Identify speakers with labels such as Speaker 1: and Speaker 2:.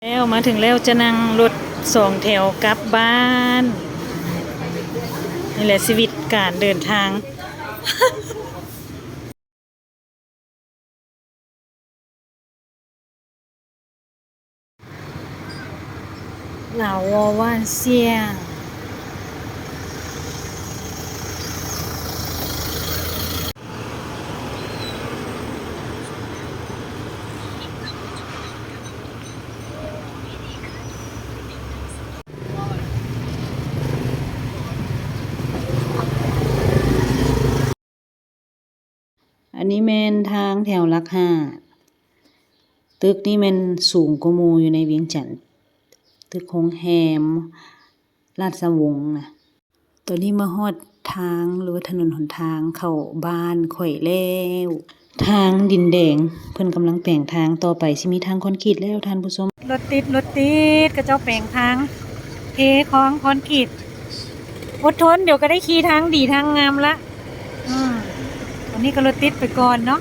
Speaker 1: แล้วมาถึงแล้วจะนั่งรถสองแถวกลับบ้านนี่แหละชีวิตการเดินทางเหล่าวอว่านเซียงอันนี้แม่นทางแถวหลักห้าตึกนี่แม่นสูงกว่าหมู่อยู่ในเวียงจันทน์ตึกโรงแรมราชวงศ์นะตอนนี้มาฮอดทางหรือว่าถนนหนทางเข้าบ้านข่อยแล้วทางดินแดงเพิ่นกำลังแปลงทางต่อไปสิมีทางคอนกรีตแล้วท่านผู้ชมรถติดก็เจ้าแปลงทางเทของคอนกรีตอดทนเดี๋ยวก็ได้ขี่ทางดีทางงามละวันนี้ก็รถติดไปก่อนเนาะ